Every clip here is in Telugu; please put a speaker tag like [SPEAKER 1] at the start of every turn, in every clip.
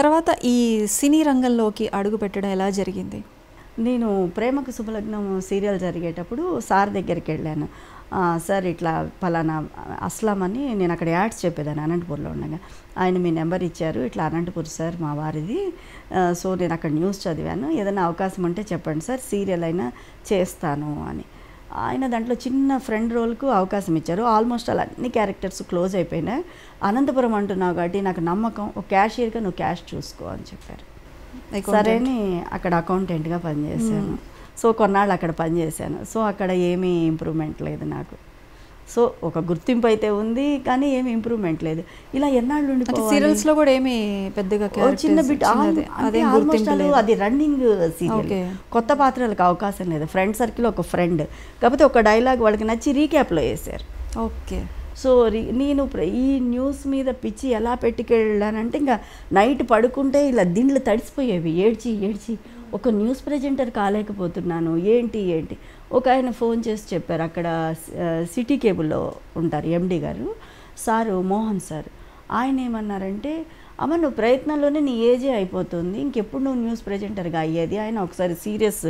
[SPEAKER 1] తర్వాత ఈ సినీ రంగంలోకి అడుగు పెట్టడం ఎలా జరిగింది?
[SPEAKER 2] నేను ప్రేమకు శుభలగ్నం సీరియల్ జరిగేటప్పుడు సార్ దగ్గరికి వెళ్ళాను. సార్ ఇట్లా పలానా అస్లాం అని, నేను అక్కడ యాడ్స్ చెప్పేదాన్ని అనంతపూర్లో ఉండగా. ఆయన మీ నెంబర్ ఇచ్చారు, ఇట్లా అనంతపూర్ సార్ మా వారిది, సో నేను అక్కడ న్యూస్ చదివాను, ఏదైనా అవకాశం ఉంటే చెప్పండి సార్, సీరియల్ అయినా చేస్తాను అని. ఆయన దాంట్లో చిన్న ఫ్రెండ్ రోల్కు అవకాశం ఇచ్చారు. ఆల్మోస్ట్ అలా అన్ని క్యారెక్టర్స్ క్లోజ్ అయిపోయినాయి. అనంతపురం అంటున్నావు కాబట్టి నాకు నమ్మకం, ఒక క్యాషియర్గా నువ్వు క్యాష్ చూసుకో అని చెప్పారు. సరే అని అక్కడ అకౌంటెంట్గా పనిచేశాను. సో కొన్నాళ్ళు అక్కడ పనిచేశాను. సో అక్కడ ఏమీ ఇంప్రూవ్మెంట్ లేదు నాకు. సో ఒక గుర్తింపు అయితే ఉంది, కానీ ఏమి ఇంప్రూవ్మెంట్ లేదు. ఇలా ఎన్నాళ్ళు ఉండిపోవాలి.
[SPEAKER 1] సీరియల్స్లో కూడా ఏమి పెద్దగా
[SPEAKER 2] చిన్న బిట్ అది రన్నింగ్ సీరియల్, కొత్త పాత్రలకు అవకాశం లేదు. ఫ్రెండ్ సర్కిల్ ఒక ఫ్రెండ్, కాకపోతే ఒక డైలాగ్ వాళ్ళకి నచ్చి రీక్యాప్లో వేశారు.
[SPEAKER 1] ఓకే.
[SPEAKER 2] సో నేను ఈ న్యూస్ మీద పిచ్చి ఎలా పెట్టుకెళ్ళానంటే, ఇంకా నైట్ పడుకుంటే ఇలా దిండ్లు తడిసిపోయేవి, ఏడ్చి ఏడ్చి ఒక న్యూస్ ప్రెజెంటర్ కాలేకపోతున్నాను. ఏంటి ఒక ఆయన ఫోన్ చేసి చెప్పారు, అక్కడ సిటీ కేబుల్లో ఉంటారు ఎండి గారు, సారు మోహన్ సార్. ఆయన ఏమన్నారంటే, అమ్మ నువ్వు ప్రయత్నంలోనే నీ ఏజే అయిపోతుంది, ఇంకెప్పుడు నువ్వు న్యూస్ ప్రెజెంటర్గా అయ్యేది. ఆయన ఒకసారి సీరియస్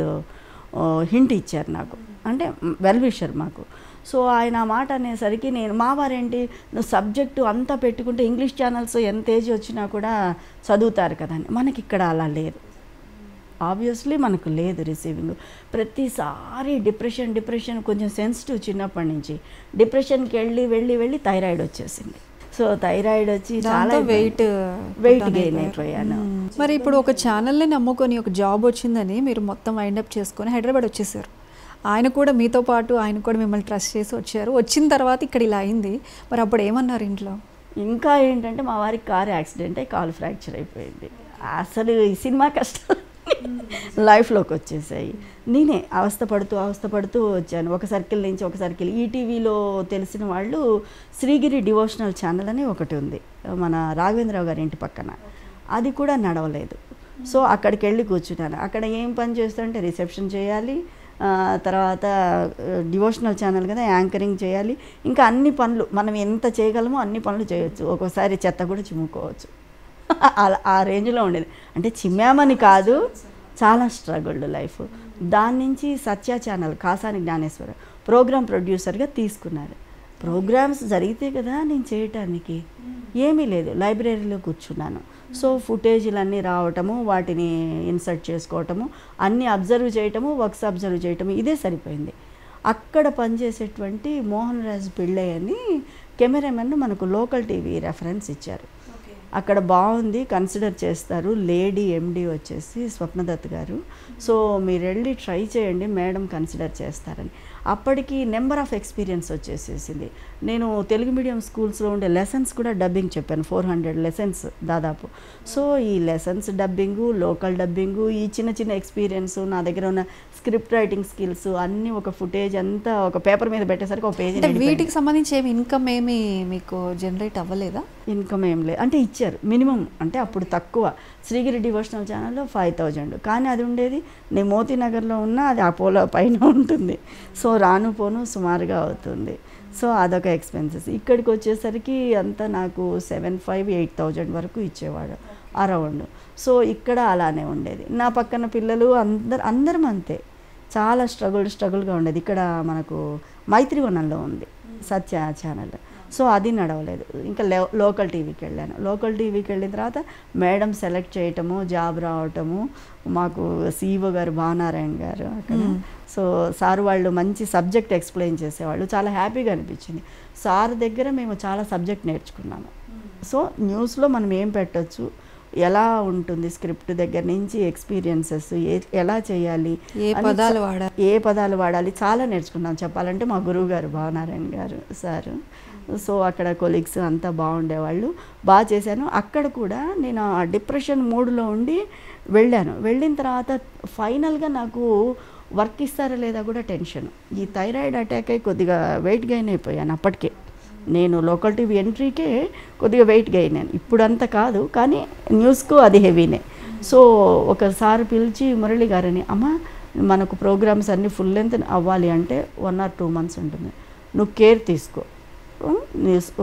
[SPEAKER 2] హింట్ ఇచ్చారు నాకు, అంటే వెల్ విషర్ మాకు. సో ఆయన ఆ మాట అనేసరికి నేను, మా వారేంటి నువ్వు సబ్జెక్టు అంతా పెట్టుకుంటే ఇంగ్లీష్ ఛానల్స్ ఎంత ఏజ్ వచ్చినా కూడా చదువుతారు కదా అని. మనకి ఇక్కడ అలా లేదు, ఆబ్వియస్లీ మనకు లేదు రిసీవింగ్. ప్రతిసారి డిప్రెషన్ కొంచెం సెన్సిటివ్ చిన్నప్పటి నుంచి. డిప్రెషన్కి వెళ్ళి థైరాయిడ్ వచ్చేసింది. సో థైరాయిడ్ వచ్చి చాలా వెయిట్ గెయిన్ అయిపోయాను.
[SPEAKER 1] మరి ఇప్పుడు ఒక ఛానల్ని నమ్ముకొని ఒక జాబ్ వచ్చిందని మీరు మొత్తం వైండప్ చేసుకొని హైదరాబాద్ వచ్చేసారు. ఆయన కూడా మీతో పాటు ఆయన కూడా మిమ్మల్ని ట్రస్ట్ చేసి వచ్చారు. వచ్చిన తర్వాత ఇక్కడ ఇలా అయింది, మరి అప్పుడు ఏమన్నారు ఇంట్లో?
[SPEAKER 2] ఇంకా ఏంటంటే మా వారికి కారు యాక్సిడెంట్ అయి కాలు ఫ్రాక్చర్ అయిపోయింది. అసలు ఈ సినిమా కష్టాలు లైఫ్లోకి వచ్చేసాయి. నేనే అవస్థ పడుతూ వచ్చాను, ఒక సర్కిల్ నుంచి ఒక సర్కిల్. ఈటీవీలో తెలిసిన వాళ్ళు శ్రీగిరి డివోషనల్ ఛానల్ అని ఒకటి ఉంది మన రాఘవేంద్రరావు గారి ఇంటి పక్కన, అది కూడా నడవలేదు. సో అక్కడికి వెళ్ళి కూర్చున్నాను. అక్కడ ఏం పని చేస్తుంటే రిసెప్షన్ చేయాలి, తర్వాత డివోషనల్ ఛానల్ కదా, యాంకరింగ్ చేయాలి, ఇంకా అన్ని పనులు మనం ఎంత చేయగలమో అన్ని పనులు చేయొచ్చు. ఒక్కోసారి చెత్త కూడా చిమ్ముకోవచ్చు. ఆ రేంజ్లో ఉండేది. అంటే చిమ్మామని కాదు, చాలా స్ట్రగుల్డ్ లైఫ్. దాని నుంచి సత్య ఛానల్ కాసాని జ్ఞానేశ్వర ప్రోగ్రామ్ ప్రొడ్యూసర్గా తీసుకున్నారు. ప్రోగ్రామ్స్ జరిగితే కదా నేను చేయటానికి, ఏమీ లేదు, లైబ్రరీలో కూర్చున్నాను. సో ఫుటేజీలన్నీ రావటము, వాటిని ఇన్సర్ట్ చేసుకోవటము, అన్నీ అబ్జర్వ్ చేయటము, వర్క్స్ అబ్జర్వ్ చేయటము, ఇదే సరిపోయింది. అక్కడ పనిచేసేటువంటి మోహన్ రాజ్ పిళ్ళై అని కెమెరామెన్ మనకు లోకల్ టీవీ రెఫరెన్స్ ఇచ్చారు. అక్కడ బాగుంది, కన్సిడర్ చేస్తారు. లేడీ ఎండి వచ్చేసి స్వప్నదత్ గారు. సో మీరు వెళ్ళి ట్రై చేయండి, మేడం కన్సిడర్ చేస్తారని. అప్పటికి నెంబర్ ఆఫ్ ఎక్స్పీరియన్స్ వచ్చేసేసింది. నేను తెలుగు మీడియం స్కూల్స్లో ఉండే లెసన్స్ కూడా డబ్బింగ్ చెప్పాను, 400 లెసన్స్ దాదాపు. సో ఈ లెసన్స్ డబ్బింగు, లోకల్ డబ్బింగు, ఈ చిన్న ఎక్స్పీరియన్స్, నా దగ్గర ఉన్న స్క్రిప్ట్ రైటింగ్ స్కిల్స్ అన్నీ ఒక ఫుటేజ్ అంతా ఒక పేపర్ మీద పెట్టేసరికి ఒక పేజ్.
[SPEAKER 1] వీటికి సంబంధించి ఏమి ఇన్కమ్ ఏమి మీకు జనరేట్ అవ్వలేదా?
[SPEAKER 2] ఇన్కమ్ ఏం లేదు, అంటే ఇచ్చారు మినిమం, అంటే అప్పుడు తక్కువ. శ్రీగిరి డివోషనల్ ఛానల్లో 5000, కానీ అది ఉండేది నేను మోతీనగర్లో ఉన్న, అది అపోలో పైన ఉంటుంది. సో రాను పోను సుమారుగా అవుతుంది. సో అదొక ఎక్స్పెన్సెస్. ఇక్కడికి వచ్చేసరికి అంతా నాకు 7500-8000 వరకు ఇచ్చేవాడు అరౌండ్. సో ఇక్కడ అలానే ఉండేది. నా పక్కన పిల్లలు అందరం అంతే, చాలా స్ట్రగుల్గా ఉండేది. ఇక్కడ మనకు మైత్రివనంలో ఉంది సత్య ఛానల్. సో అది నడవలేదు. ఇంకా లోకల్ టీవీకి వెళ్ళాను. లోకల్ టీవీకి వెళ్ళిన తర్వాత మేడం సెలెక్ట్ చేయటము, జాబ్ రావటము, మాకు సిఇఓ గారు భావనారాయణ గారు అక్కడ. సో సార్ వాళ్ళు మంచి సబ్జెక్ట్ ఎక్స్ప్లెయిన్ చేసేవాళ్ళు, చాలా హ్యాపీగా అనిపించింది. సార్ దగ్గర మేము చాలా సబ్జెక్ట్ నేర్చుకున్నాము. సో న్యూస్లో మనం ఏం పెట్టచ్చు, ఎలా ఉంటుంది, స్క్రిప్ట్ దగ్గర నుంచి ఎక్స్పీరియన్సెస్, ఎలా చేయాలి, ఏ పదాలు వాడాలి, చాలా నేర్చుకున్నాం చెప్పాలంటే. మా గురువు గారు భావనారాయణ గారు సారు. సో అక్కడ కొలీగ్స్ అంతా బాగుండేవాళ్ళు, బాగా చేశాను. అక్కడ కూడా నేను ఆ డిప్రెషన్ మూడ్లో ఉండి వెళ్ళాను. వెళ్ళిన తర్వాత ఫైనల్గా నాకు వర్క్ ఇస్తారా లేదా కూడా టెన్షన్. ఈ థైరాయిడ్ అటాక్ అయి కొద్దిగా వెయిట్ గెయిన్ అయిపోయాను అప్పటికే. నేను లోకల్ టీవీ ఎంట్రీకే కొద్దిగా వెయిట్ గెయిన్ అయ్యాను. ఇప్పుడంతా కాదు, కానీ న్యూస్కు అది హెవీనే. సో ఒకసారి పిలిచి మురళి గారని, అమ్మ మనకు ప్రోగ్రామ్స్ అన్నీ ఫుల్ లెంత్ అవ్వాలి అంటే 1 or 2 months ఉంటుంది, నువ్వు కేర్ తీసుకో,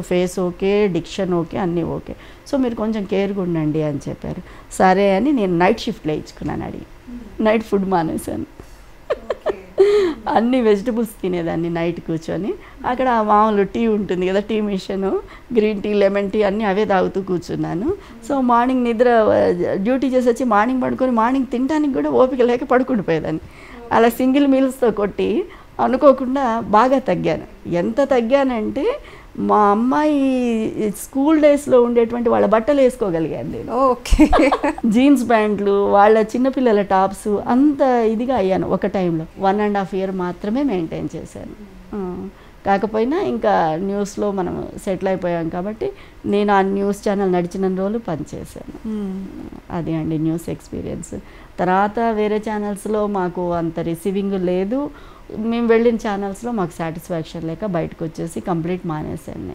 [SPEAKER 2] ఫేస్ ఓకే, డిక్షన్ ఓకే, అన్నీ ఓకే. సో మీరు కొంచెం కేర్గా ఉండండి అని చెప్పారు. సరే అని నేను నైట్ షిఫ్ట్లో ఇచ్చుకున్నాను అడిగి. నైట్ ఫుడ్ మానేశాను. అన్ని వెజిటబుల్స్ తినేదాన్ని నైట్ కూర్చొని. అక్కడ మామూలు టీ ఉంటుంది కదా, tea machine, green tea, lemon tea అన్నీ అవే తాగుతూ కూర్చున్నాను. సో మార్నింగ్ నిద్ర డ్యూటీ చేసి వచ్చి మార్నింగ్ పడుకొని మార్నింగ్ తినడానికి కూడా ఓపిక లేక పడుకుండిపోయేదాన్ని. అలా సింగిల్ మీల్స్తో కొట్టి అనుకోకుండా బాగా తగ్గాను. ఎంత తగ్గానంటే మా అమ్మాయి స్కూల్ డేస్లో ఉండేటువంటి వాళ్ళ బట్టలు వేసుకోగలిగాను నేను.
[SPEAKER 1] ఓకే.
[SPEAKER 2] జీన్స్ ప్యాంట్లు, వాళ్ళ చిన్నపిల్లల టాప్స్, అంత ఇదిగా అయ్యాను ఒక టైంలో. 1.5 year మాత్రమే మెయింటైన్ చేశాను. కాకపోయినా ఇంకా న్యూస్లో మనం సెటిల్ అయిపోయాం కాబట్టి నేను ఆ న్యూస్ ఛానల్ నడిచిన రోజులు పనిచేశాను. అది అండి న్యూస్ ఎక్స్పీరియన్స్. తర్వాత వేరే ఛానల్స్లో మాకు అంత రిసీవింగ్ లేదు. మేము వెళ్ళిన ఛానల్స్లో మాకు సాటిస్ఫాక్షన్ లేక బయటకు వచ్చేసి కంప్లీట్ మానేశాను నేను.